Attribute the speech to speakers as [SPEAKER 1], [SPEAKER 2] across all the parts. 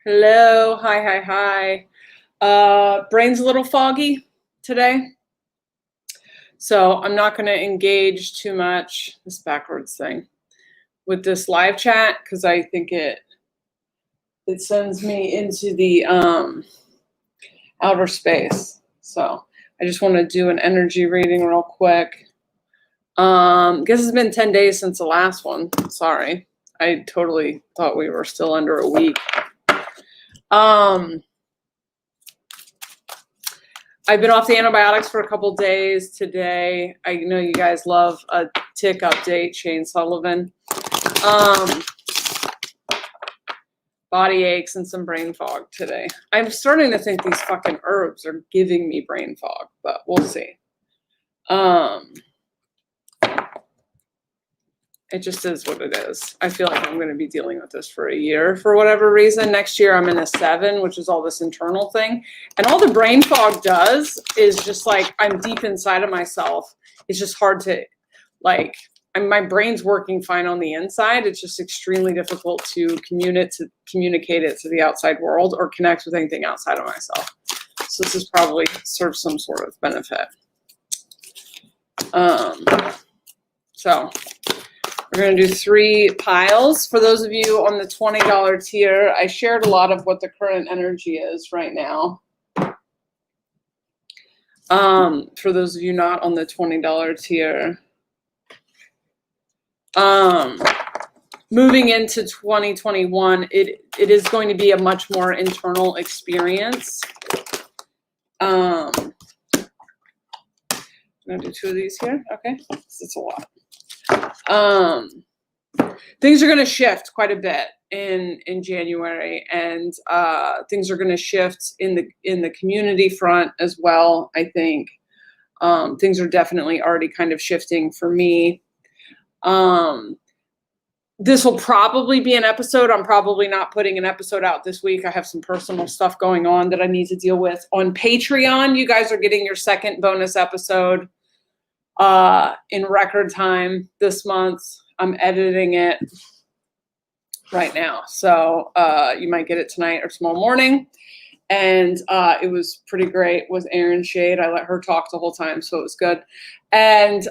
[SPEAKER 1] Hello. Hi. Brain's a little foggy today, so I'm not going to engage too much, this backwards thing, with this live chat because I think it sends me into the outer space. So I just want to do an energy reading real quick. Guess it's been 10 days since the last one. Sorry. I totally thought we were still under a week. I've been off the antibiotics for a couple days today. I know you guys love a tick update, Shane Sullivan. Body aches and some brain fog today. I'm starting to think these fucking herbs are giving me brain fog, but we'll see. It just is what it is. I feel like I'm going to be dealing with this for a year for whatever reason. Next year I'm in a 7, which is all this internal thing. And all the brain fog does is just like I'm deep inside of myself. It's just hard to my brain's working fine on the inside. It's just extremely difficult to communicate it to the outside world or connect with anything outside of myself. So this is probably serves some sort of benefit. So we're going to do 3 piles. For those of you on the $20 tier, I shared a lot of what the current energy is right now. For those of you not on the $20 tier. Moving into 2021, it is going to be a much more internal experience. I'm going to do 2 of these here. Okay, that's a lot. Things are going to shift quite a bit in January, and things are going to shift in the community front as well. I think things are definitely already kind of shifting for me. This will probably be an episode. I'm probably not putting an episode out this week. I have some personal stuff going on that I need to deal with. On Patreon, you guys are getting your second bonus episode in record time this month. I'm editing it right now. So you might get it tonight or tomorrow morning. And it was pretty great with Erin Shade. I let her talk the whole time, so it was good. And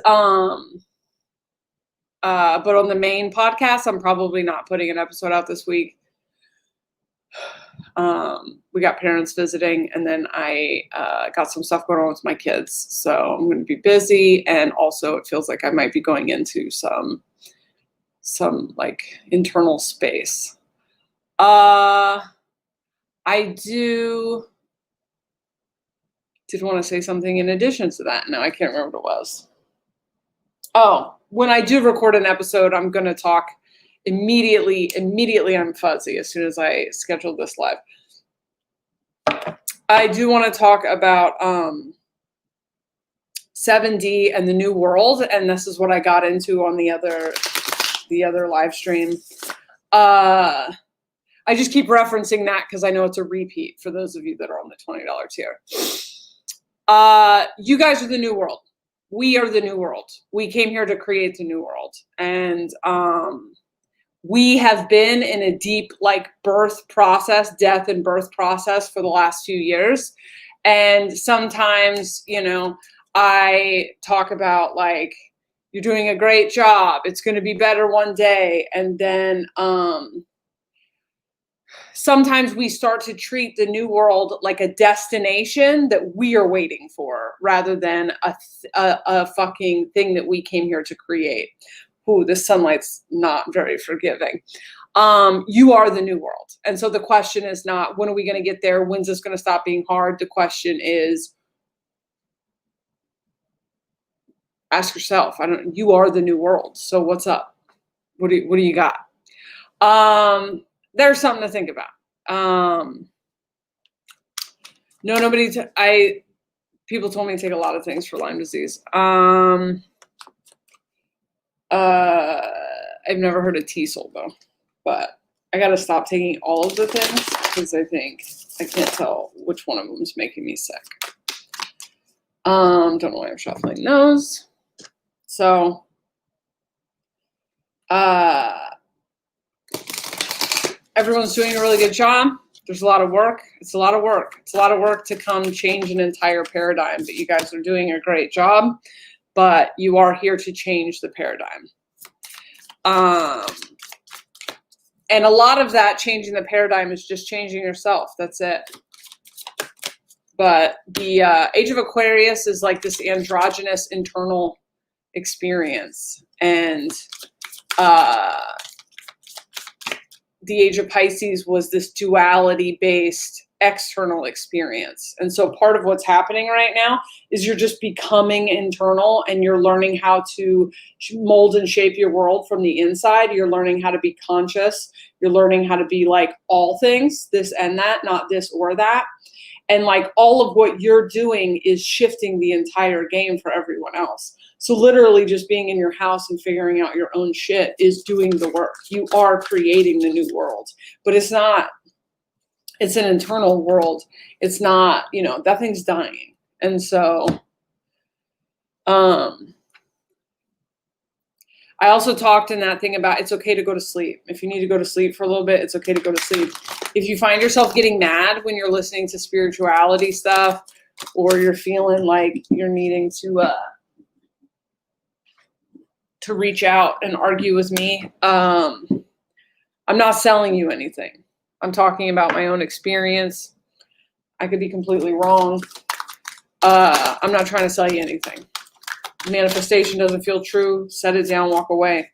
[SPEAKER 1] but on the main podcast, I'm probably not putting an episode out this week. We got parents visiting, and then I got some stuff going on with my kids. So I'm going to be busy, and also it feels like I might be going into some like internal space. I did want to say something in addition to that. No, I can't remember what it was. Oh, when I do record an episode, I'm going to talk immediately. I'm fuzzy as soon as I schedule this live. I do want to talk about 7D and the new world, and this is what I got into on the other live stream. I just keep referencing that because I know it's a repeat for those of you that are on the $20 tier. You guys are the new world. We are the new world. We came here to create the new world. And we have been in a deep birth process, death and birth process for the last few years. And sometimes, I talk about you're doing a great job. It's going to be better one day. And then sometimes we start to treat the new world like a destination that we are waiting for rather than a fucking thing that we came here to create. Ooh, the sunlight's not very forgiving. You are the new world. And so the question is not, when are we going to get there? When's this going to stop being hard? The question is, ask yourself, you are the new world. So what's up? What do you got? There's something to think about. People told me to take a lot of things for Lyme disease. I've never heard of TESOL though, but I got to stop taking all of the things because I think I can't tell which one of them is making me sick. Don't know why I'm shuffling those. So, everyone's doing a really good job. There's a lot of work. It's a lot of work. It's a lot of work to come change an entire paradigm, but you guys are doing a great job, but you are here to change the paradigm. And a lot of that changing the paradigm is just changing yourself. That's it. But the Age of Aquarius is like this androgynous internal experience. And the Age of Pisces was this duality-based external experience. And so part of what's happening right now is you're just becoming internal, and you're learning how to mold and shape your world from the inside. You're learning how to be conscious. You're learning how to be like all things, this and that, not this or that. And like all of what you're doing is shifting the entire game for everyone else. So literally just being in your house and figuring out your own shit is doing the work. You are creating the new world, but it's not, it's an internal world. It's not, you know, that thing's dying. And so, I also talked in that thing about it's okay to go to sleep. If you need to go to sleep for a little bit, it's okay to go to sleep. If you find yourself getting mad when you're listening to spirituality stuff, or you're feeling like you're needing to reach out and argue with me, I'm not selling you anything. I'm talking about my own experience. I could be completely wrong. I'm not trying to sell you anything. Manifestation doesn't feel true, set it down, walk away.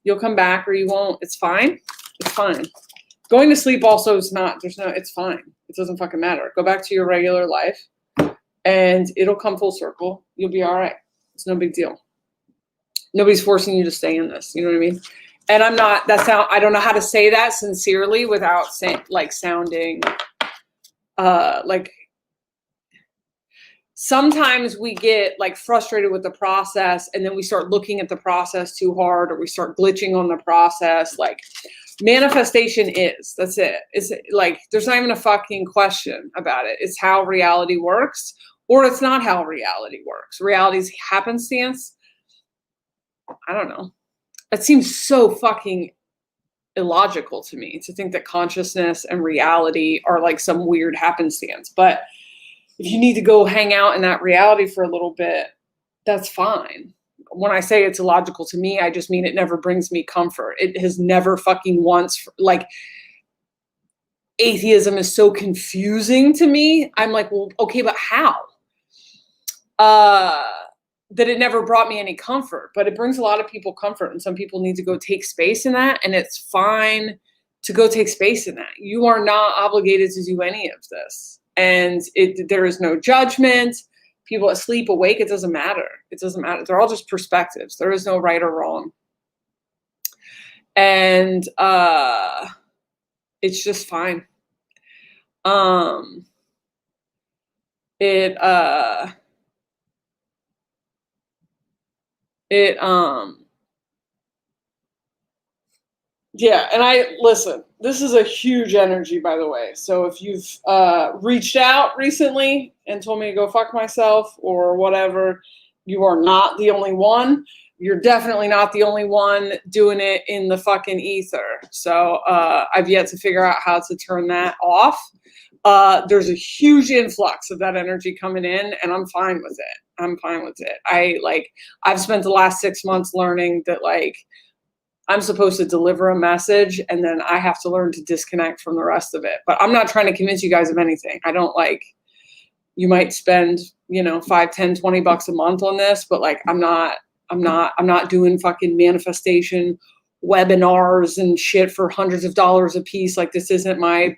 [SPEAKER 1] You'll come back or you won't. It's fine. It's fine. Going to sleep also is not, it's fine. It doesn't fucking matter. Go back to your regular life and it'll come full circle. You'll be all right. It's no big deal. Nobody's forcing you to stay in this. You know what I mean? And I don't know how to say that sincerely without sounding like, sometimes we get like frustrated with the process, and then we start looking at the process too hard, or we start glitching on the process. Like manifestation that's it. It's like, there's not even a fucking question about it. It's how reality works, or it's not how reality works. Reality's happenstance. I don't know. It seems so fucking illogical to me to think that consciousness and reality are like some weird happenstance. But if you need to go hang out in that reality for a little bit, that's fine. When I say it's illogical to me, I just mean it never brings me comfort. It has never fucking once, like, atheism is so confusing to me. I'm like, well, okay, but how? That it never brought me any comfort, but it brings a lot of people comfort, and some people need to go take space in that, and it's fine to go take space in that. You are not obligated to do any of this. And there is no judgment. People asleep, awake, it doesn't matter. It doesn't matter. They're all just perspectives. There is no right or wrong. And it's just fine. Yeah, and listen, this is a huge energy, by the way. So if you've reached out recently and told me to go fuck myself or whatever, you are not the only one. You're definitely not the only one doing it in the fucking ether. So I've yet to figure out how to turn that off. There's a huge influx of that energy coming in, and I'm fine with it. I'm fine with it. I've spent the last 6 months learning that, like, I'm supposed to deliver a message, and then I have to learn to disconnect from the rest of it. But I'm not trying to convince you guys of anything. I don't you might spend, $5, $10, $20 a month on this, but like, I'm not doing fucking manifestation webinars and shit for hundreds of dollars a piece. Like, this isn't my,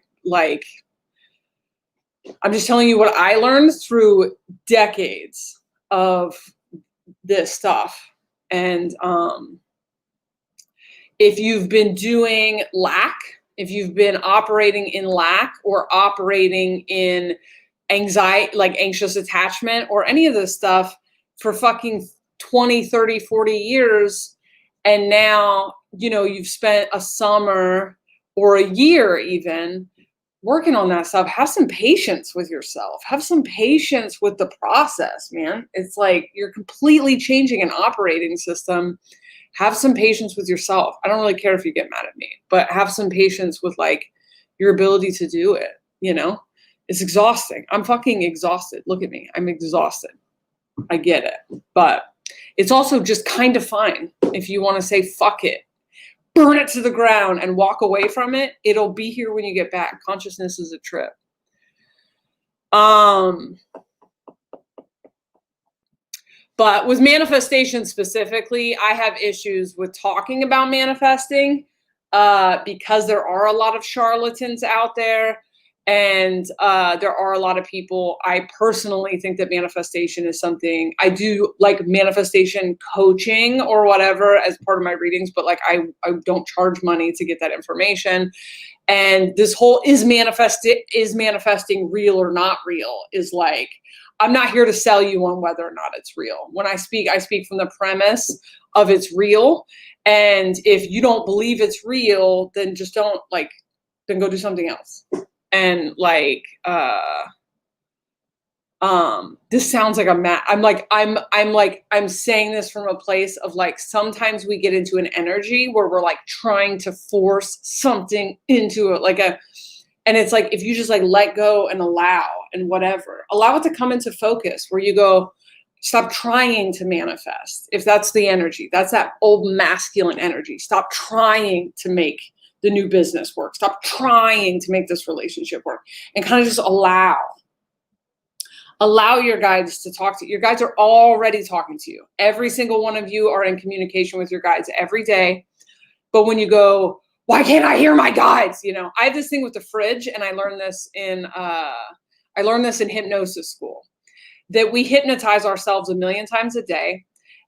[SPEAKER 1] I'm just telling you what I learned through decades of this stuff. And, if you've been doing lack, if you've been operating in lack or operating in anxiety, like anxious attachment or any of this stuff for fucking 20, 30, 40 years, and now, you've spent a summer or a year even working on that stuff, have some patience with yourself. Have some patience with the process, man. It's like you're completely changing an operating system. Have some patience with yourself. I don't really care if you get mad at me, but have some patience with your ability to do it, you know? It's exhausting. I'm fucking exhausted. Look at me. I'm exhausted. I get it. But it's also just kind of fine if you want to say fuck it. Burn it to the ground and walk away from it. It'll be here when you get back. Consciousness is a trip. But with manifestation specifically, I have issues with talking about manifesting because there are a lot of charlatans out there. And there are a lot of people. I personally think that manifestation is something I do, like manifestation coaching or whatever as part of my readings, but like I don't charge money to get that information. And this whole is manifesting real or not real is like, I'm not here to sell you on whether or not it's real. When I speak from the premise of it's real. And if you don't believe it's real, then just don't then go do something else. And like, this sounds like I'm saying this from a place of like, sometimes we get into an energy where we're like trying to force something into it, and it's like, if you just like let go and allow and whatever, allow it to come into focus where you go, stop trying to manifest. If that's the energy, that's that old masculine energy. Stop trying to make the new business work. Stop trying to make this relationship work and kind of just allow your guides to talk to you. Your guides are already talking to you. Every single one of you are in communication with your guides every day. But when you go, why can't I hear my guides? You know, I have this thing with the fridge, and I learned this in hypnosis school, that we hypnotize ourselves 1,000,000 times a day.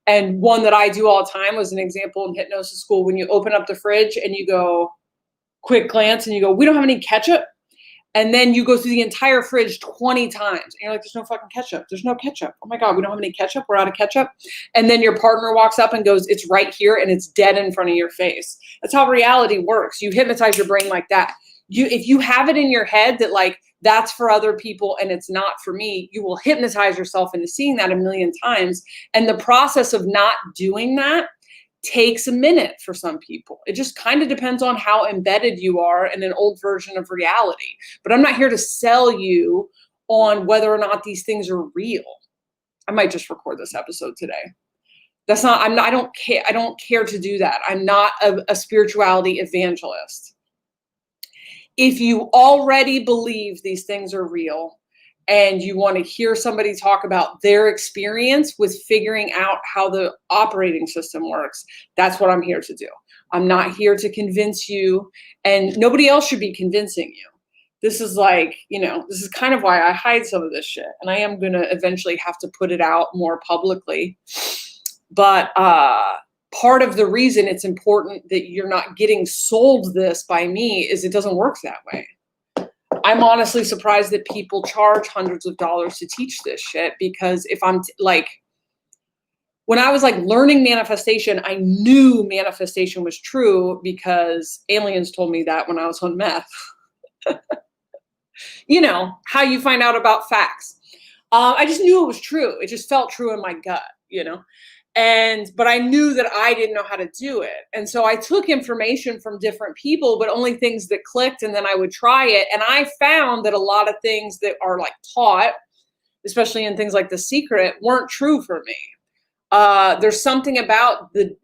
[SPEAKER 1] And one that I do all the time was an example in hypnosis school. When you open up the fridge and you go, quick glance, and you go, we don't have any ketchup. And then you go through the entire fridge 20 times. And you're like, there's no fucking ketchup. There's no ketchup. Oh my God, we don't have any ketchup. We're out of ketchup. And then your partner walks up and goes, it's right here, and it's dead in front of your face. That's how reality works. You hypnotize your brain like that. If you have it in your head that like, that's for other people and it's not for me, you will hypnotize yourself into seeing that 1,000,000 times. And the process of not doing that takes a minute for some people. It just kind of depends on how embedded you are in an old version of reality. But I'm not here to sell you on whether or not these things are real. I might just record this episode today. I don't care to do that. I'm not a spirituality evangelist. If you already believe these things are real, and you want to hear somebody talk about their experience with figuring out how the operating system works, that's what I'm here to do. I'm not here to convince you, and nobody else should be convincing you. This is like, this is kind of why I hide some of this shit, and I am going to eventually have to put it out more publicly. But part of the reason it's important that you're not getting sold this by me is it doesn't work that way. I'm honestly surprised that people charge hundreds of dollars to teach this shit, because if I'm when I was like learning manifestation, I knew manifestation was true because aliens told me that when I was on meth. You know, how you find out about facts. I just knew it was true. It just felt true in my gut, but I knew that I didn't know how to do it. And so I took information from different people, but only things that clicked, and then I would try it. And I found that a lot of things that are like taught, especially in things like The Secret, weren't true for me. There's something about the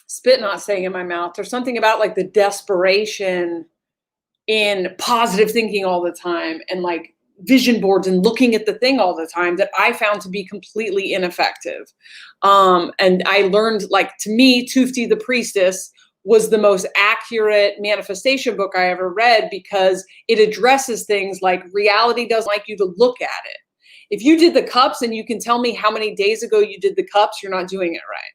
[SPEAKER 1] spit not staying in my mouth. There's something about like the desperation in positive thinking all the time, and like vision boards and looking at the thing all the time, that I found to be completely ineffective. And I learned, like, to me, Tufti the Priestess was the most accurate manifestation book I ever read, because it addresses things like reality doesn't like you to look at it. If you did the cups and you can tell me how many days ago you did the cups, you're not doing it right.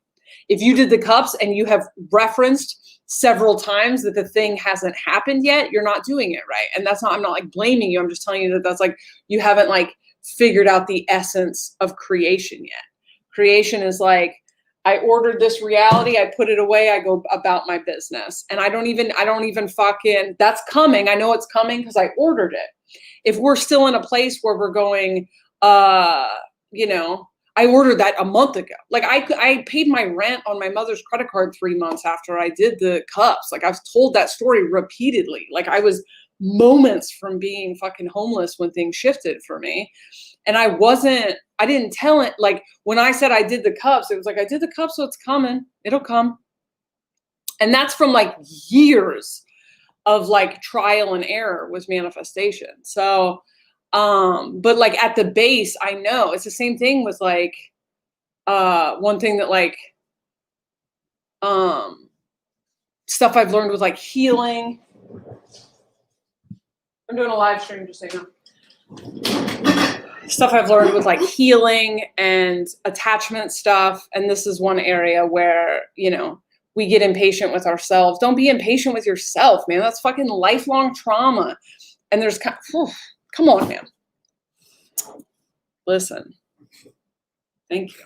[SPEAKER 1] If you did the cups and you have referenced several times that the thing hasn't happened yet, you're not doing it right. And I'm not like blaming you. I'm just telling you that that's like, you haven't like figured out the essence of creation yet. Creation is like, I ordered this reality, I put it away, I go about my business. And I don't even fucking, that's coming. I know it's coming because I ordered it. If we're still in a place where we're going, I I ordered that a month ago. Like I paid my rent on my mother's credit card 3 months after I did the cups. Like I've told that story repeatedly. Like I was moments from being fucking homeless when things shifted for me. And I didn't tell it. Like when I said I did the cups, it was like, I did the cups, so it's coming. It'll come. And that's from like years of like trial and error with manifestation. So, but like at the base, I know it's the same thing with like, one thing that like, stuff I've learned with like healing. I'm doing a live stream just so you know. Stuff I've learned with like healing and attachment stuff. And this is one area where, you know, we get impatient with ourselves. Don't be impatient with yourself, man. That's fucking lifelong trauma. And there's come on, man. Listen. Thank you.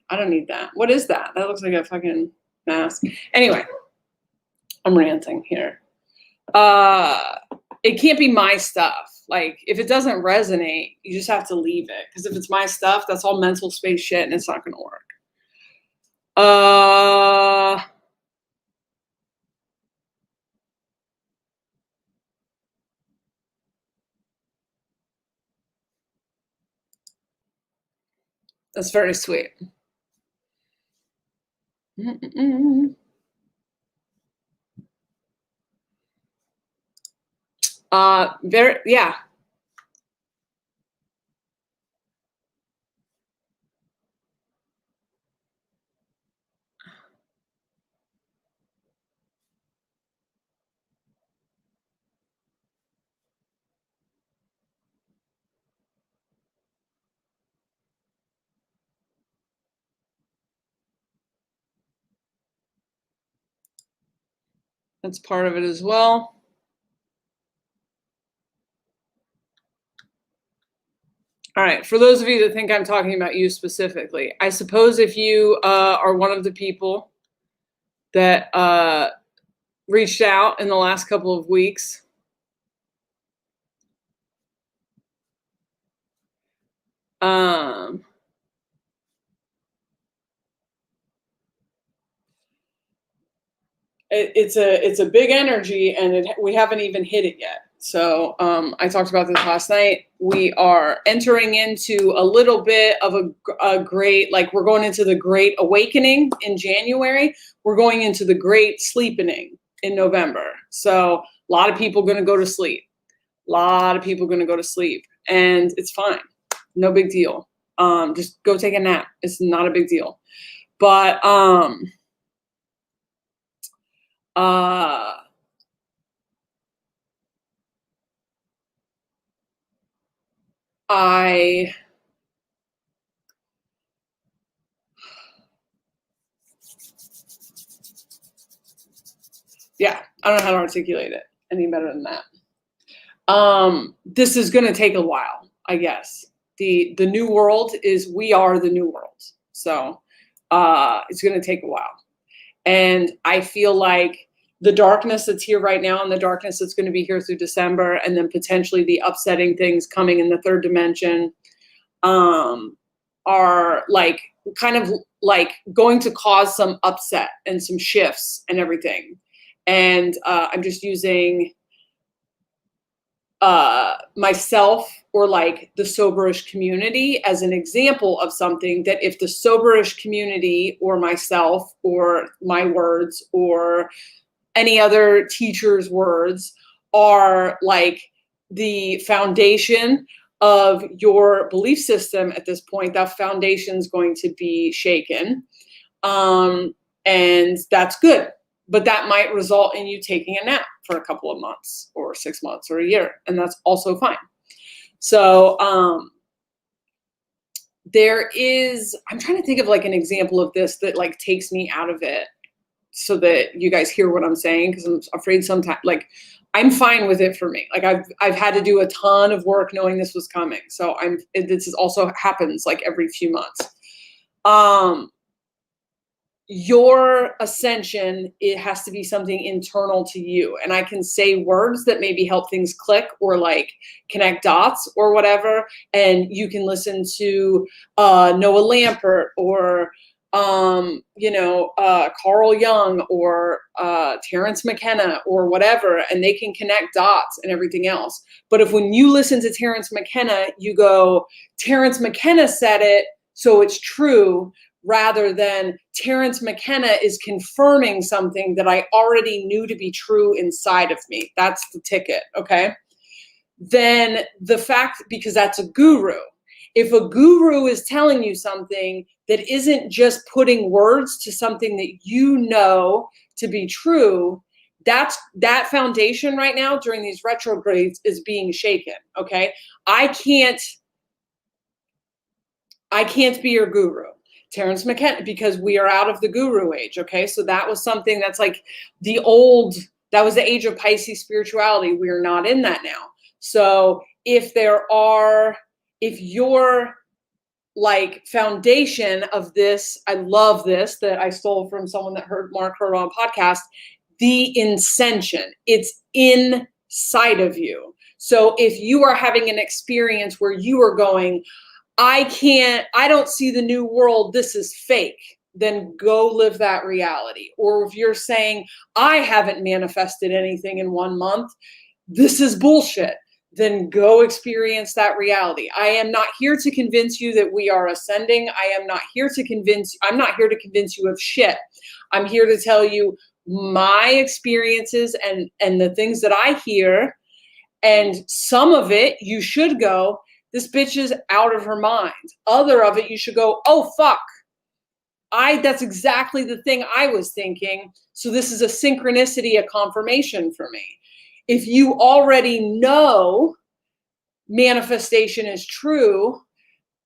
[SPEAKER 1] I don't need that. What is that? That looks like a fucking mask. Anyway, I'm ranting here. It can't be my stuff. Like, if it doesn't resonate, you just have to leave it. Because if it's my stuff, that's all mental space shit and it's not going to work. That's very sweet. Yeah. That's part of it as well. All right. For those of you that think I'm talking about you specifically, I suppose if you are one of the people that reached out in the last couple of weeks, it's a big energy, and we haven't even hit it yet. So I talked about this last night. We are entering into a little bit of a great, like we're going into the great awakening in January. We're going into the great sleepening in November. So a lot of people going to go to sleep. A lot of people going to go to sleep, and it's fine. No big deal. Just go take a nap. It's not a big deal. But yeah, I don't know how to articulate it any better than that. This is going to take a while, I guess. The new world is, we are the new world. So it's going to take a while. And I feel like the darkness that's here right now and the darkness that's going to be here through December, and then potentially the upsetting things coming in the third dimension, are like kind of like going to cause some upset and some shifts and everything. And I'm just using myself or like the soberish community as an example of something that if the soberish community or myself or my words or any other teacher's words are like the foundation of your belief system at this point, that foundation is going to be shaken. And that's good. But that might result in you taking a nap for a couple of months or 6 months or a year. And that's also fine. So I'm trying to think of like an example of this that like takes me out of it so that you guys hear what I'm saying. Cause I'm afraid sometimes like I'm fine with it for me. Like I've had to do a ton of work knowing this was coming. So this is also happens like every few months. your ascension, it has to be something internal to you. And I can say words that maybe help things click or like connect dots or whatever. And you can listen to Noah Lampert or Carl Jung or Terence McKenna or whatever, and they can connect dots and everything else. But if when you listen to Terence McKenna, you go, Terence McKenna said it, so it's true, rather than Terence McKenna is confirming something that I already knew to be true inside of me. That's the ticket, okay? Then the fact, because that's a guru. If a guru is telling you something that isn't just putting words to something that you know to be true, that foundation right now during these retrogrades is being shaken, okay? I can't be your guru. Terence McKenna, because we are out of the guru age, okay? So that was something that's like that was the age of Pisces spirituality. We are not in that now. So if your like foundation of this, I love this, that I stole from someone that Mark heard on a podcast, the ascension, it's inside of you. So if you are having an experience where you are going, I don't see the new world, this is fake, then go live that reality. Or if you're saying, I haven't manifested anything in 1 month, this is bullshit, then go experience that reality. I am not here to convince you that we are ascending. I'm not here to convince you of shit. I'm here to tell you my experiences and the things that I hear. And some of it, you should go, this bitch is out of her mind. Other of it, you should go, oh, fuck. That's exactly the thing I was thinking. So this is a synchronicity, a confirmation for me. If you already know manifestation is true,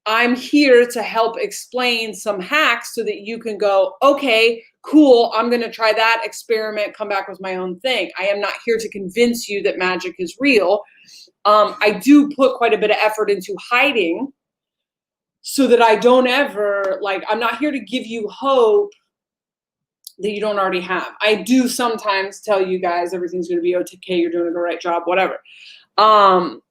[SPEAKER 1] I'm here to help explain some hacks so that you can go, okay, cool, I'm going to try that experiment, come back with my own thing. I am not here to convince you that magic is real. I do put quite a bit of effort into hiding so that I don't ever, I'm not here to give you hope that you don't already have. I do sometimes tell you guys everything's going to be okay, you're doing the right job, whatever.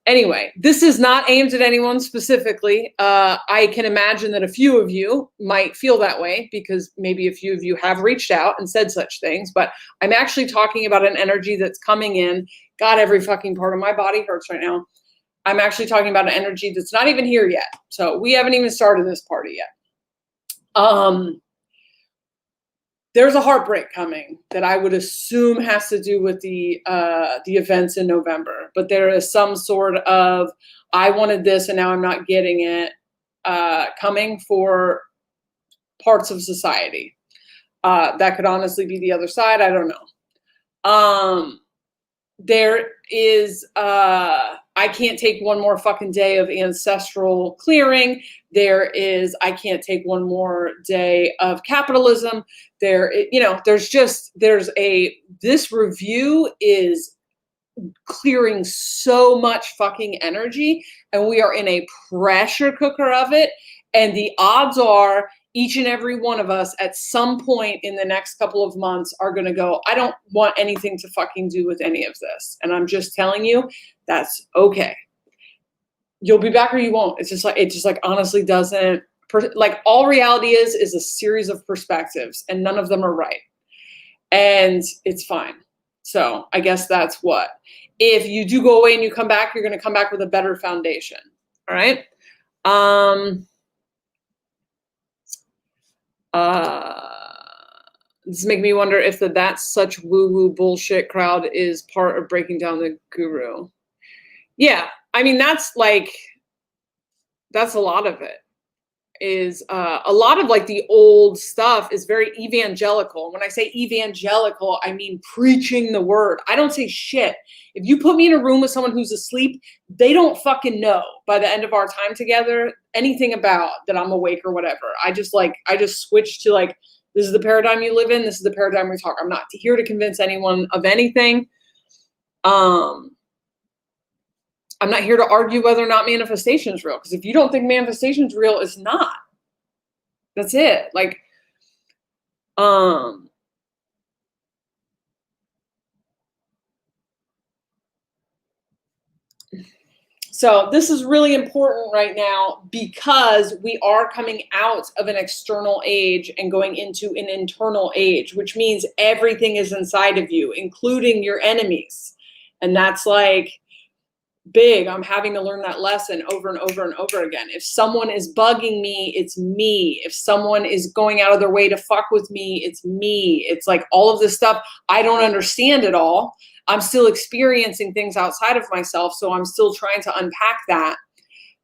[SPEAKER 1] Anyway, this is not aimed at anyone specifically. I can imagine that a few of you might feel that way because maybe a few of you have reached out and said such things, but I'm actually talking about an energy that's coming in. God, every fucking part of my body hurts right now. I'm actually talking about an energy that's not even here yet. So we haven't even started this party yet. There's a heartbreak coming that I would assume has to do with the events in November. But there is some sort of, I wanted this and now I'm not getting it, coming for parts of society. That could honestly be the other side. I don't know. There is, I can't take one more fucking day of ancestral clearing. There is, I can't take one more day of capitalism. This review is clearing so much fucking energy and we are in a pressure cooker of it. And the odds are each and every one of us at some point in the next couple of months are going to go, I don't want anything to fucking do with any of this. And I'm just telling you, that's okay. You'll be back or you won't. It just honestly doesn't, all reality is a series of perspectives and none of them are right. And it's fine. So I guess that's what. If you do go away and you come back, you're going to come back with a better foundation. All right. This makes me wonder if that's such woo-woo bullshit crowd is part of breaking down the guru. Yeah, I mean that's a lot of it. Is a lot of the old stuff is very evangelical. When I say evangelical, I mean preaching the word. I don't say shit. If you put me in a room with someone who's asleep, they don't fucking know by the end of our time together anything about that I'm awake or whatever. I just switch to this is the paradigm you live in. This is the paradigm we talk. I'm not here to convince anyone of anything. I'm not here to argue whether or not manifestation is real. Because if you don't think manifestation is real, it's not. That's it. Um, So this is really important right now because we are coming out of an external age and going into an internal age, which means everything is inside of you, including your enemies. And that's like big. I'm having to learn that lesson over and over and over again. If someone is bugging me, it's me. If someone is going out of their way to fuck with me, it's me. It's like all of this stuff. I don't understand it all. I'm still experiencing things outside of myself, so I'm still trying to unpack that.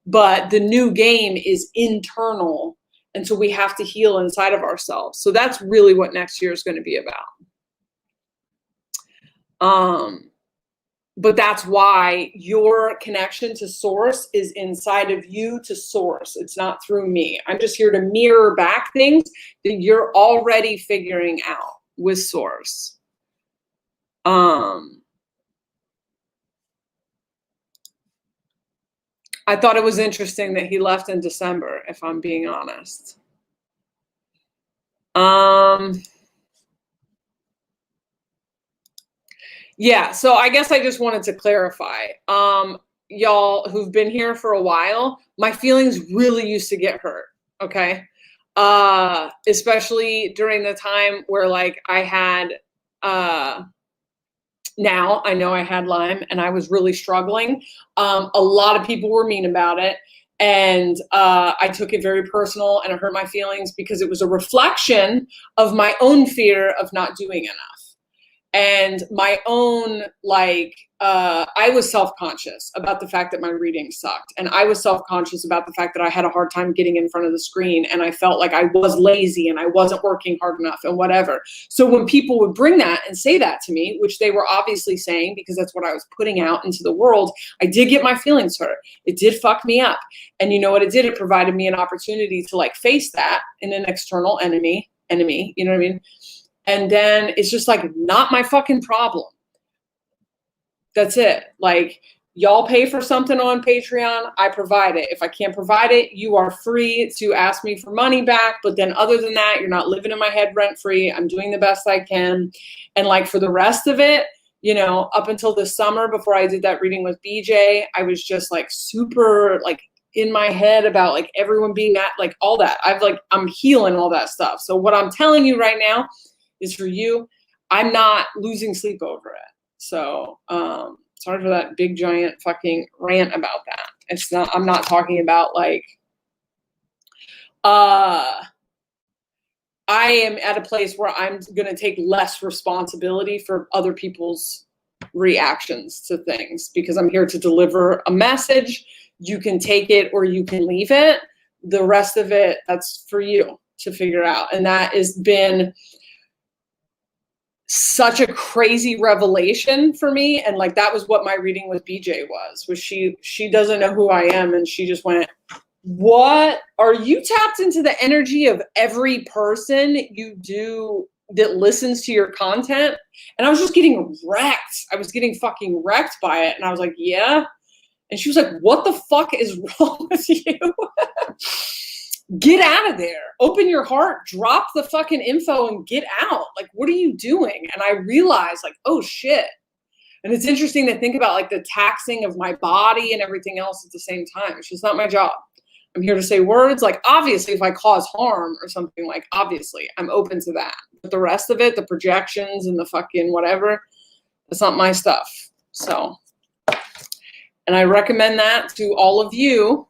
[SPEAKER 1] But the new game is internal, and so we have to heal inside of ourselves. So that's really what next year is going to be about. But that's why your connection to source is inside of you to source. It's not through me. I'm just here to mirror back things that you're already figuring out with source. I thought it was interesting that he left in December, if I'm being honest. Yeah, so I guess I just wanted to clarify. Y'all who've been here for a while, my feelings really used to get hurt, okay? Especially during the time where like I had now I know I had Lyme and I was really struggling. A lot of people were mean about it. And I took it very personal and it hurt my feelings because it was a reflection of my own fear of not doing enough. And my own, like, I was self-conscious about the fact that my reading sucked. And I was self-conscious about the fact that I had a hard time getting in front of the screen. And I felt like I was lazy and I wasn't working hard enough and whatever. So when people would bring that and say that to me, which they were obviously saying because that's what I was putting out into the world, I did get my feelings hurt. It did fuck me up. And you know what it did? It provided me an opportunity to like face that in an external enemy, you know what I mean? And then it's just like, not my fucking problem. That's it. Like, y'all pay for something on Patreon, I provide it. If I can't provide it, you are free to ask me for money back. But then other than that, you're not living in my head rent free. I'm doing the best I can. And like for the rest of it, you know, up until the summer before I did that reading with BJ, I was just like super like in my head about like everyone being that, like all that. I'm healing all that stuff. So what I'm telling you right now is for you. I'm not losing sleep over it. So sorry for that big giant fucking rant about that. It's not, I'm not talking about like I am at a place where I'm gonna take less responsibility for other people's reactions to things because I'm here to deliver a message. You can take it or you can leave it. The rest of it, that's for you to figure out. And that has been such a crazy revelation for me. And like, that was what my reading with BJ was she doesn't know who I am. And she just went, what are you tapped into the energy of every person you do that listens to your content? And I was just getting wrecked. I was getting fucking wrecked by it. And I was like, yeah. And she was like, what the fuck is wrong with you? Get out of there. Open your heart, drop the fucking info and get out. Like, what are you doing? And I realized like, oh shit. And it's interesting to think about like the taxing of my body and everything else at the same time. It's just not my job. I'm here to say words. Like, obviously, if I cause harm or something, like, obviously, I'm open to that. But the rest of it, the projections and the fucking whatever, that's not my stuff. So, and I recommend that to all of you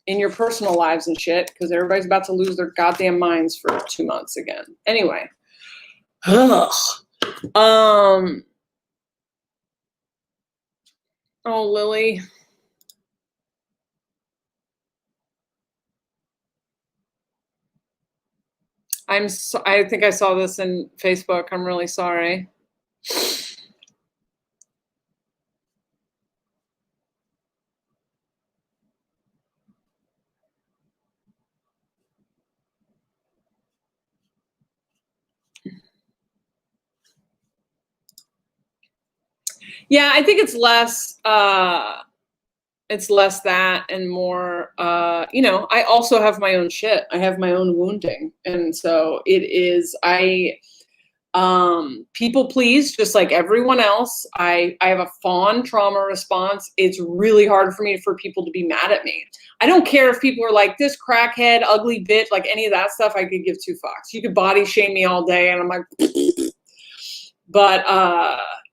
[SPEAKER 1] in your personal lives and shit, because everybody's about to lose their goddamn minds for 2 months again. Anyway. Ugh. Oh, Lily. I think I saw this in Facebook. I'm really sorry. Yeah, I think it's less It's less that and more, you know, I also have my own shit. I have my own wounding. And so it is, people please, just like everyone else. I have a fawn trauma response. It's really hard for me for people to be mad at me. I don't care if people are like, this crackhead, ugly bitch, like any of that stuff, I could give two fucks. You could body shame me all day and I'm like, but,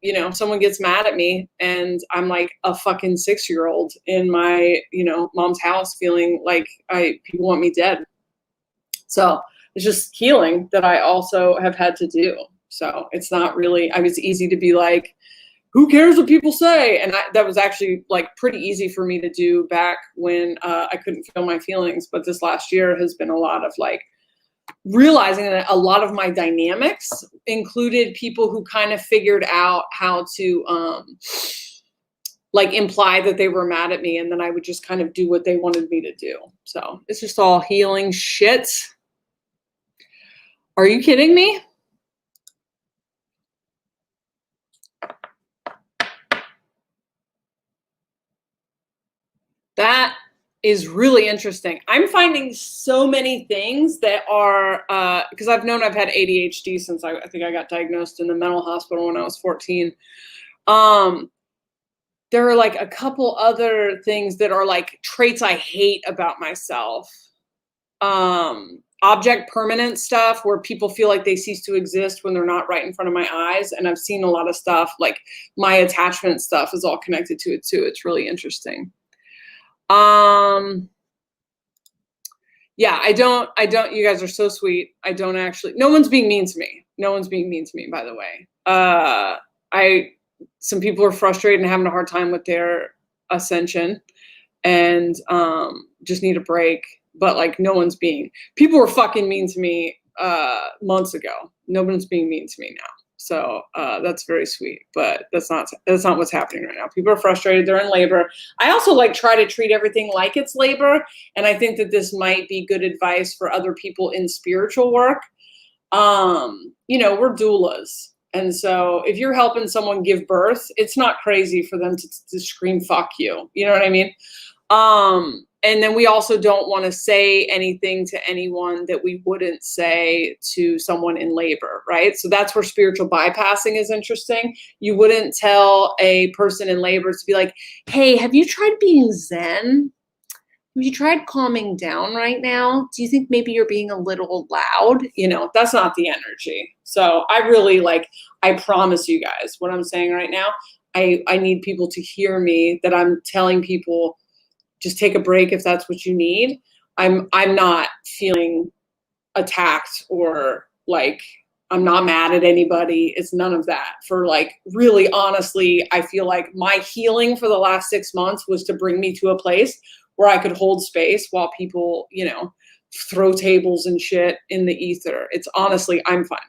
[SPEAKER 1] you know, someone gets mad at me and I'm like a fucking 6-year-old in my, you know, mom's house feeling like people want me dead. So it's just healing that I also have had to do. So it's not really, I mean, it's easy to be like, who cares what people say? And that was actually like pretty easy for me to do back when I couldn't feel my feelings. But this last year has been a lot of like realizing that a lot of my dynamics included people who kind of figured out how to like imply that they were mad at me. And then I would just kind of do what they wanted me to do. So it's just all healing shit. Are you kidding me? That is really interesting. I'm finding so many things that are, because I've known I've had ADHD since I think I got diagnosed in the mental hospital when I was 14. There are like a couple other things that are like traits I hate about myself. Object permanent stuff where people feel like they cease to exist when they're not right in front of my eyes. And I've seen a lot of stuff, like my attachment stuff is all connected to it too. It's really interesting. Yeah, I don't, you guys are so sweet. I don't actually, no one's being mean to me. No one's being mean to me, by the way. Some people are frustrated and having a hard time with their ascension and just need a break. But like no one's people were fucking mean to me months ago. No one's being mean to me now. So that's very sweet, but that's not what's happening right now. People are frustrated. They're in labor. I also like try to treat everything like it's labor. And I think that this might be good advice for other people in spiritual work. You know, we're doulas. And so if you're helping someone give birth, it's not crazy for them to scream, fuck you. You know what I mean? And then we also don't want to say anything to anyone that we wouldn't say to someone in labor, right? So that's where spiritual bypassing is interesting. You wouldn't tell a person in labor to be like, hey, have you tried being Zen? Have you tried calming down right now? Do you think maybe you're being a little loud? You know, that's not the energy. So I really I promise you guys what I'm saying right now. I need people to hear me that I'm telling people, just take a break if that's what you need. I'm not feeling attacked or like I'm not mad at anybody. It's none of that. For really honestly, I feel like my healing for the last 6 months was to bring me to a place where I could hold space while people, you know, throw tables and shit in the ether. It's honestly, I'm fine.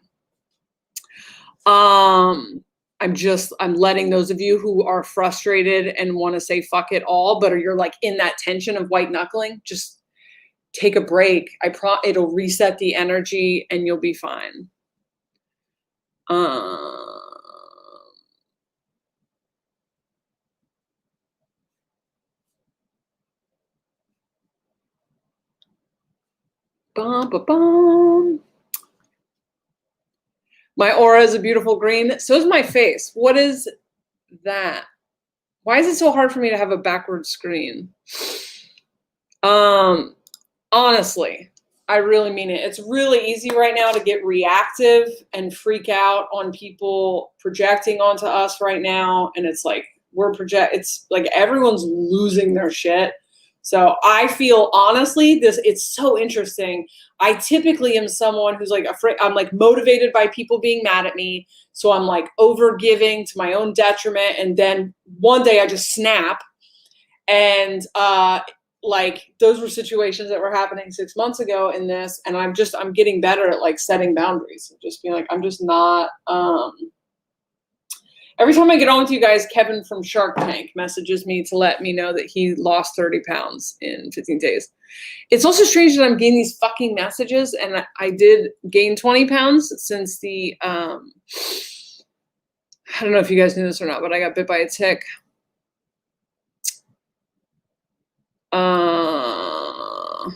[SPEAKER 1] I'm letting those of you who are frustrated and want to say fuck it all, but you're in that tension of white knuckling, just take a break. It'll reset the energy and you'll be fine. Bum, ba, bum. My aura is a beautiful green. So is my face. What is that? Why is it so hard for me to have a backward screen? Honestly, I really mean it. It's really easy right now to get reactive and freak out on people projecting onto us right now. And it's like, it's like everyone's losing their shit. So I feel honestly, it's so interesting. I typically am someone who's afraid, I'm motivated by people being mad at me. So I'm over giving to my own detriment. And then one day I just snap. And those were situations that were happening 6 months ago in this. And I'm getting better at setting boundaries and just being I'm just not, every time I get on with you guys, Kevin from Shark Tank messages me to let me know that he lost 30 pounds in 15 days. It's also strange that I'm getting these fucking messages, and I did gain 20 pounds since the, I don't know if you guys knew this or not, but I got bit by a tick. All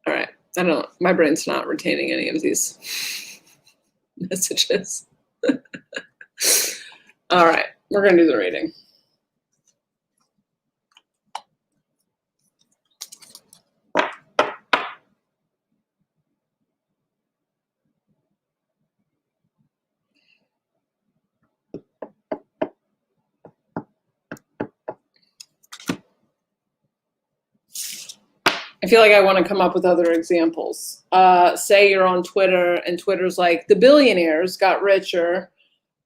[SPEAKER 1] right. I don't, my brain's not retaining any of these messages. All right. We're going to do the reading. I feel like I want to come up with other examples. Say you're on Twitter and Twitter's like, the billionaires got richer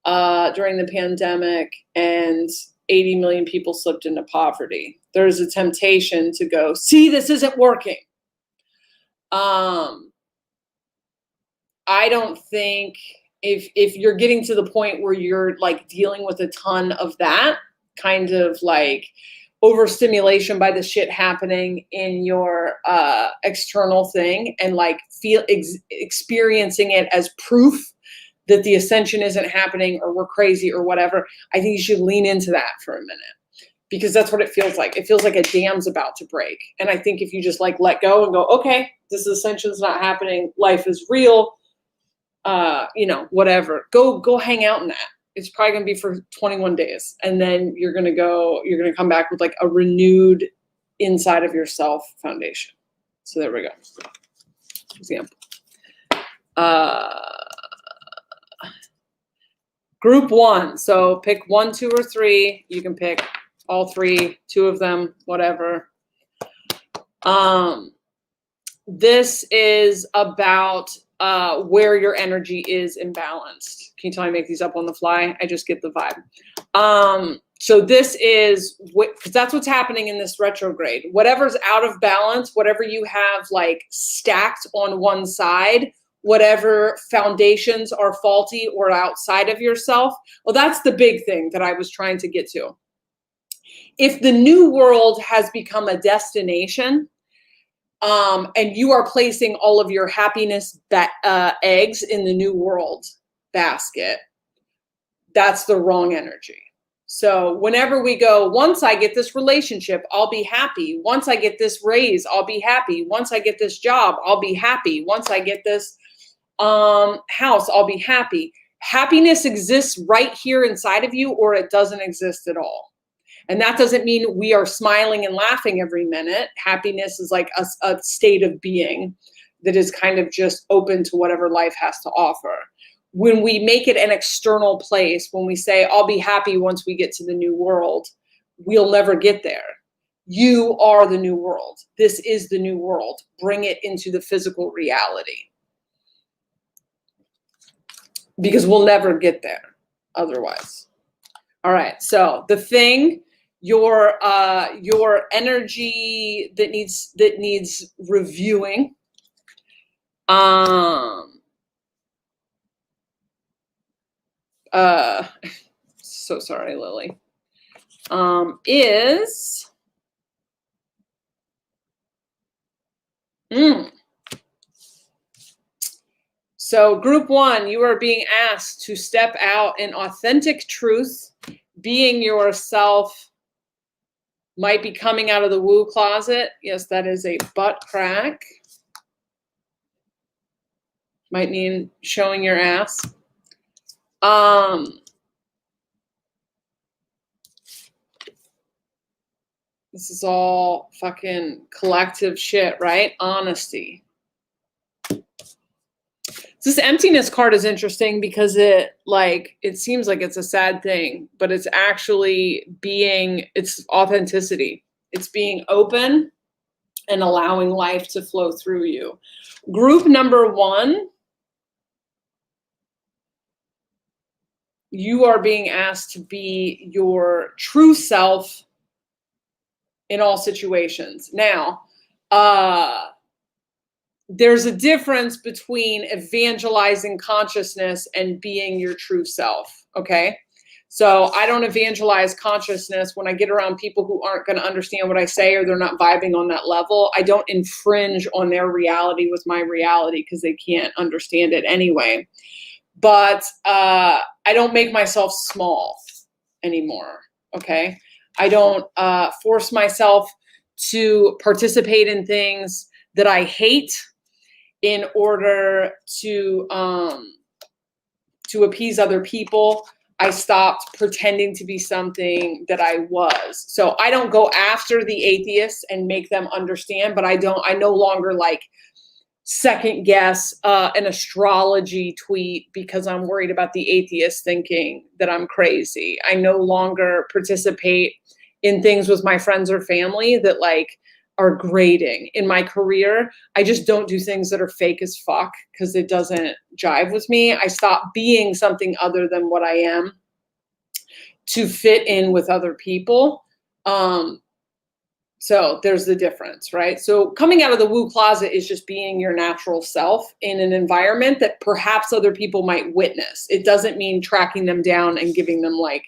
[SPEAKER 1] during the pandemic and 80 million people slipped into poverty. There's a temptation to go, see, this isn't working. I don't think if you're getting to the point where you're like dealing with a ton of that kind of like overstimulation by the shit happening in your external thing and like experiencing it as proof that the ascension isn't happening or we're crazy or whatever, I think you should lean into that for a minute because that's what it feels like. It feels like a dam's about to break. And I think if you just like let go and go, okay, this ascension's not happening. Life is real. Whatever. Go hang out in that. It's probably going to be for 21 days. And then you're going to come back with like a renewed inside of yourself foundation. So there we go. Example. Group 1. So pick 1, 2, or 3. You can pick all 3, 2 of them, whatever. This is about where your energy is imbalanced. Can you tell me I make these up on the fly? I just get the vibe. So this is because that's what's happening in this retrograde. Whatever's out of balance, whatever you have like stacked on one side, whatever foundations are faulty or outside of yourself. Well, that's the big thing that I was trying to get to. If the new world has become a destination, and you are placing all of your happiness eggs in the new world basket, that's the wrong energy. So whenever we go, once I get this relationship, I'll be happy. Once I get this raise, I'll be happy. Once I get this job, I'll be happy. Once I get this house, I'll be happy. Happiness exists right here inside of you, or it doesn't exist at all. And that doesn't mean we are smiling and laughing every minute. Happiness is like a state of being that is kind of just open to whatever life has to offer. When we make it an external place, when we say, I'll be happy once we get to the new world, we'll never get there. You are the new world. This is the new world. Bring it into the physical reality. Because we'll never get there otherwise. All right, so the thing, your energy that needs reviewing. So sorry, Lily. Is So group 1, you are being asked to step out in authentic truth. Being yourself might be coming out of the woo closet. Yes, that is a butt crack. Might mean showing your ass. This is all fucking collective shit, right? Honesty. This emptiness card is interesting because it seems like it's a sad thing, but it's actually it's authenticity. It's being open and allowing life to flow through you. Group number 1, you are being asked to be your true self in all situations. Now, there's a difference between evangelizing consciousness and being your true self, okay? So I don't evangelize consciousness when I get around people who aren't going to understand what I say or they're not vibing on that level. I don't infringe on their reality with my reality because they can't understand it anyway. but I don't make myself small anymore. Okay. I don't force myself to participate in things that I hate in order to appease other people. I stopped pretending to be something that I was. So I don't go after the atheists and make them understand, but I no longer like second guess an astrology tweet because I'm worried about the atheist thinking that I'm crazy. I no longer participate in things with my friends or family that like are grating. In my career, I just don't do things that are fake as fuck because it doesn't jive with me. I stop being something other than what I am to fit in with other people. So there's the difference, right? So coming out of the woo closet is just being your natural self in an environment that perhaps other people might witness. It doesn't mean tracking them down and giving them like,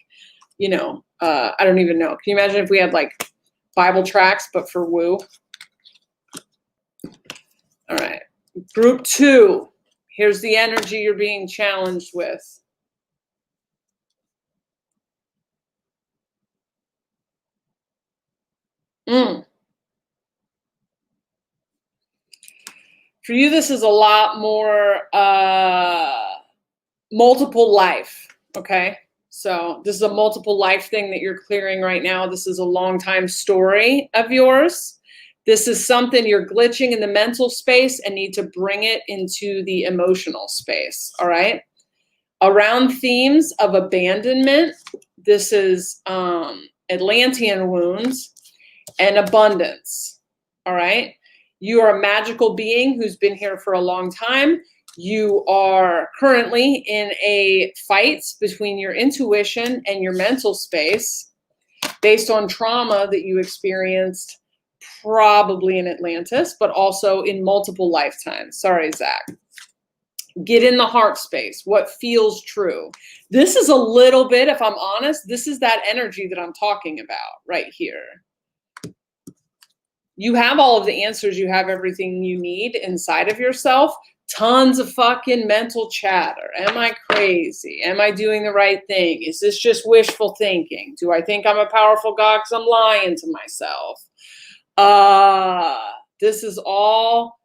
[SPEAKER 1] I don't even know. Can you imagine if we had like Bible tracts, but for woo? All right. Group 2. Here's the energy you're being challenged with. For you, this is a lot more multiple life, okay? So this is a multiple life thing that you're clearing right now. This is a long time story of yours. This is something you're glitching in the mental space and need to bring it into the emotional space, all right? Around themes of abandonment, this is Atlantean wounds and abundance, all right? You are a magical being who's been here for a long time. You are currently in a fight between your intuition and your mental space based on trauma that you experienced probably in Atlantis, but also in multiple lifetimes. Sorry, Zach. Get in the heart space. What feels true? This is a little bit, if I'm honest, this is that energy that I'm talking about right here. You have all of the answers. You have everything you need inside of yourself. Tons of fucking mental chatter. Am I crazy? Am I doing the right thing? Is this just wishful thinking? Do I think I'm a powerful God because I'm lying to myself? This is all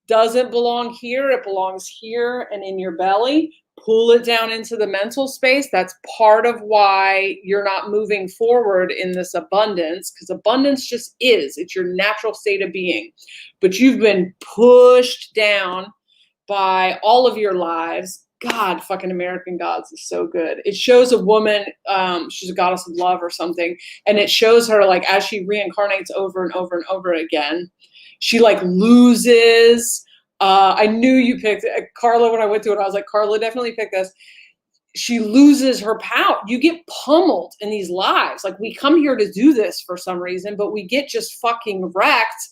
[SPEAKER 1] doesn't belong here. It belongs here and in your belly. Pull it down into the mental space. That's part of why you're not moving forward in this abundance, because abundance just is. It's your natural state of being. But you've been pushed down by all of your lives. God, fucking American Gods is so good. It shows a woman, she's a goddess of love or something, and it shows her like as she reincarnates over and over and over again, she like loses. I knew you picked Carla when I went through it. I was like, Carla definitely picked this. She loses her power. You get pummeled in these lives. Like we come here to do this for some reason, but we get just fucking wrecked.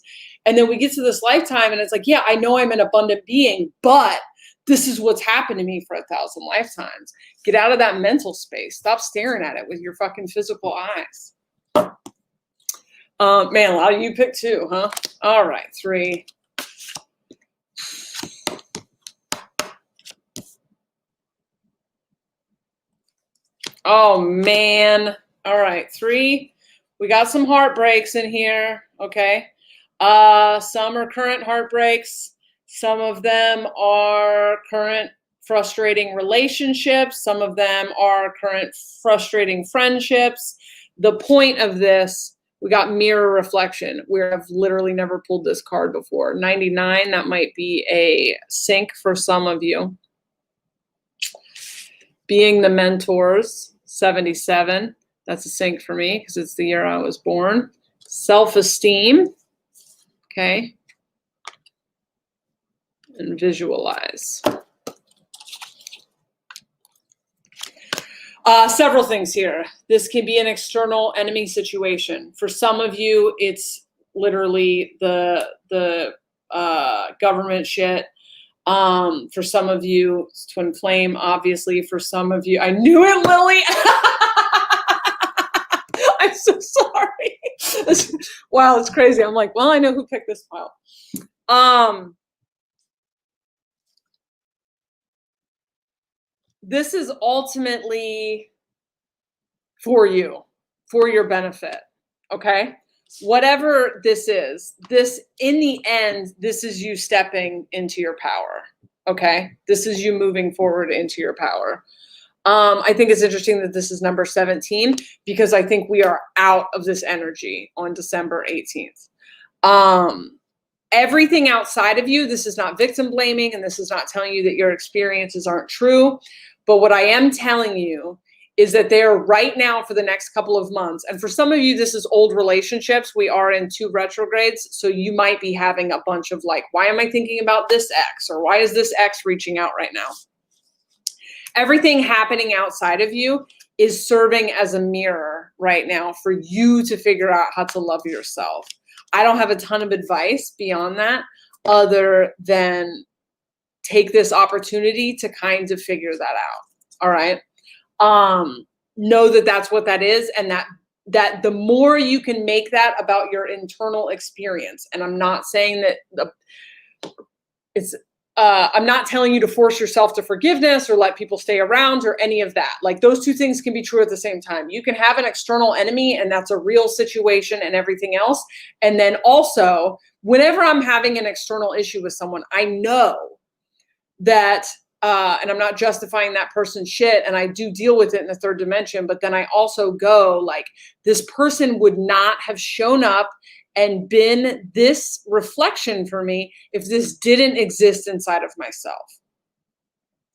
[SPEAKER 1] And then we get to this lifetime and it's like, yeah, I know I'm an abundant being, but this is what's happened to me for 1,000 lifetimes. Get out of that mental space. Stop staring at it with your fucking physical eyes. Man, a lot of you picked 2, huh? All right, 3. Oh, man. All right, 3. We got some heartbreaks in here, okay? Some are current heartbreaks. Some of them are current frustrating relationships. Some of them are current frustrating friendships. The point of this, we got mirror reflection, where I've literally never pulled this card before. 99, that might be a sync for some of you. Being the mentors, 77. That's a sync for me because it's the year I was born. Self-esteem. Okay. And visualize. Several things here. This can be an external enemy situation. For some of you, it's literally the government shit. For some of you, it's twin flame, obviously. For some of you, I knew it, Lily. I'm so sorry. Wow, it's crazy. I'm like, well, I know who picked this file. this is ultimately for you, for your benefit. Okay. Whatever this is, this in the end, this is you stepping into your power. Okay. This is you moving forward into your power. I think it's interesting that this is number 17 because I think we are out of this energy on December 18th. Everything outside of you, this is not victim blaming, and this is not telling you that your experiences aren't true. But what I am telling you is that they're right now for the next couple of months. And for some of you, this is old relationships. We are in 2 retrogrades. So you might be having a bunch of like, why am I thinking about this ex? Or why is this ex reaching out right now? Everything happening outside of you is serving as a mirror right now for you to figure out how to love yourself. I don't have a ton of advice beyond that other than take this opportunity to kind of figure that out. All right. Know that that's what that is. And that the more you can make that about your internal experience. And I'm not saying that I'm not telling you to force yourself to forgiveness or let people stay around or any of that. Like those two things can be true at the same time. You can have an external enemy and that's a real situation and everything else. And then also, whenever I'm having an external issue with someone, I know that, and I'm not justifying that person's shit, and I do deal with it in the 3rd dimension, but then I also go like, this person would not have shown up and been this reflection for me if this didn't exist inside of myself,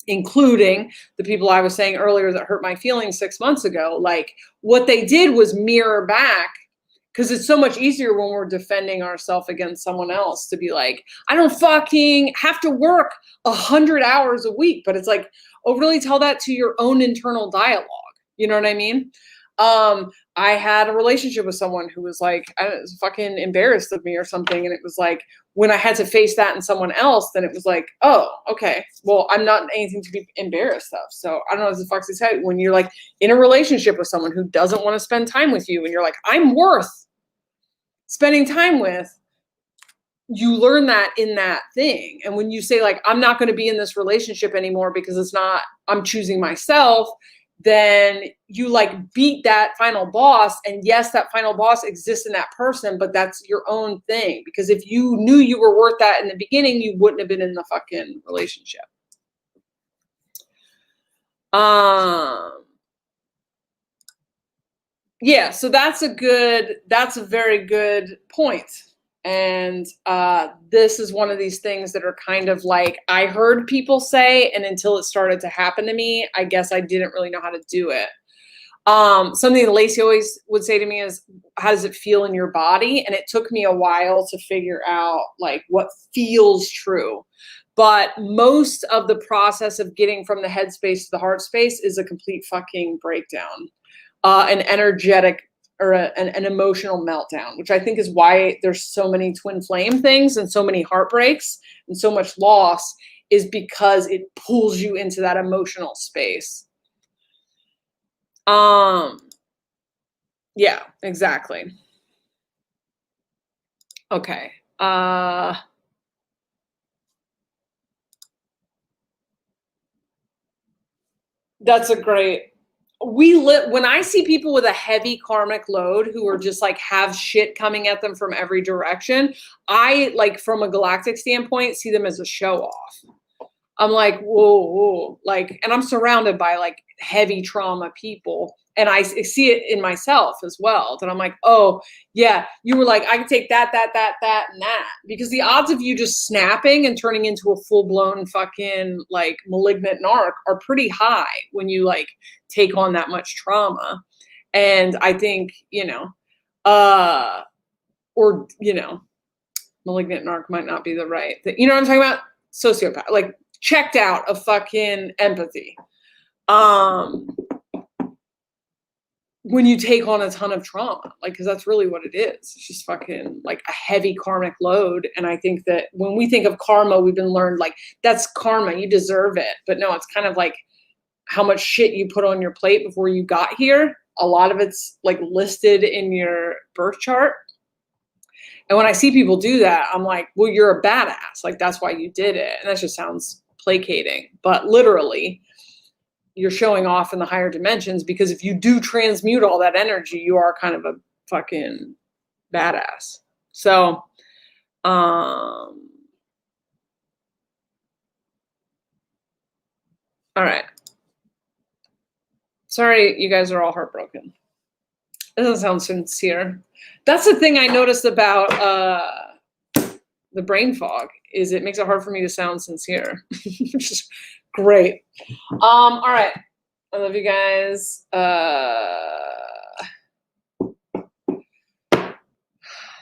[SPEAKER 1] including the people I was saying earlier that hurt my feelings 6 months ago. Like what they did was mirror back, because it's so much easier when we're defending ourselves against someone else to be like, I don't fucking have to work 100 hours a week. But it's like, oh, really tell that to your own internal dialogue. You know what I mean? I had a relationship with someone who was like, I was fucking embarrassed of me or something. And it was like, when I had to face that in someone else, then it was like, oh, okay, well, I'm not anything to be embarrassed of. So I don't know what the fuck to tell you. When you're like in a relationship with someone who doesn't want to spend time with you and you're like, I'm worth spending time with, you learn that in that thing. And when you say like, I'm not going to be in this relationship anymore because it's not, I'm choosing myself, then you like beat that final boss. And yes, that final boss exists in that person, but that's your own thing. Because if you knew you were worth that in the beginning, you wouldn't have been in the fucking relationship. Yeah, so that's a very good point. And this is one of these things that are kind of like, I heard people say, and until it started to happen to me, I guess I didn't really know how to do it. Something that Lacey always would say to me is, how does it feel in your body? And it took me a while to figure out like what feels true. But most of the process of getting from the head space to the heart space is a complete fucking breakdown, an energetic or an emotional meltdown, which I think is why there's so many twin flame things and so many heartbreaks and so much loss, is because it pulls you into that emotional space. Yeah, exactly. Okay. That's a great, when I see people with a heavy karmic load who are just like have shit coming at them from every direction, I like from a galactic standpoint see them as a show off. I'm like, whoa, like, and I'm surrounded by like heavy trauma people. And I see it in myself as well. That I'm like, oh, yeah, you were like, I can take that, and that. Because the odds of you just snapping and turning into a full-blown fucking like malignant narc are pretty high when you like take on that much trauma. And I think, malignant narc might not be the right thing. You know what I'm talking about? Sociopath, like checked out of fucking empathy. When you take on a ton of trauma, like, because that's really what it is. It's just fucking like a heavy karmic load. And I think that when we think of karma, we've been learned like that's karma, you deserve it. But no, it's kind of like how much shit you put on your plate before you got here. A lot of it's like listed in your birth chart. And when I see people do that, I'm like, well, you're a badass. Like, that's why you did it. And that just sounds placating. But literally, you're showing off in the higher dimensions, because if you do transmute all that energy, you are kind of a fucking badass. So, all right. Sorry, you guys are all heartbroken. It doesn't sound sincere. That's the thing I noticed about the brain fog, is it makes it hard for me to sound sincere. Which is great. All right. I love you guys.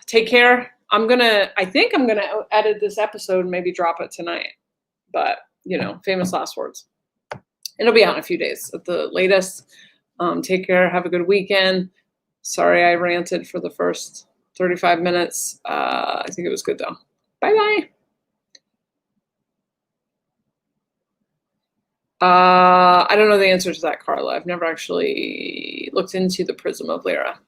[SPEAKER 1] Take care. I think I'm gonna edit this episode and maybe drop it tonight. But, famous last words. It'll be out in a few days at the latest. Take care. Have a good weekend. Sorry I ranted for the first 35 minutes. I think it was good though. Bye-bye. I don't know the answer to that, Carla. I've never actually looked into the Prism of Lyra.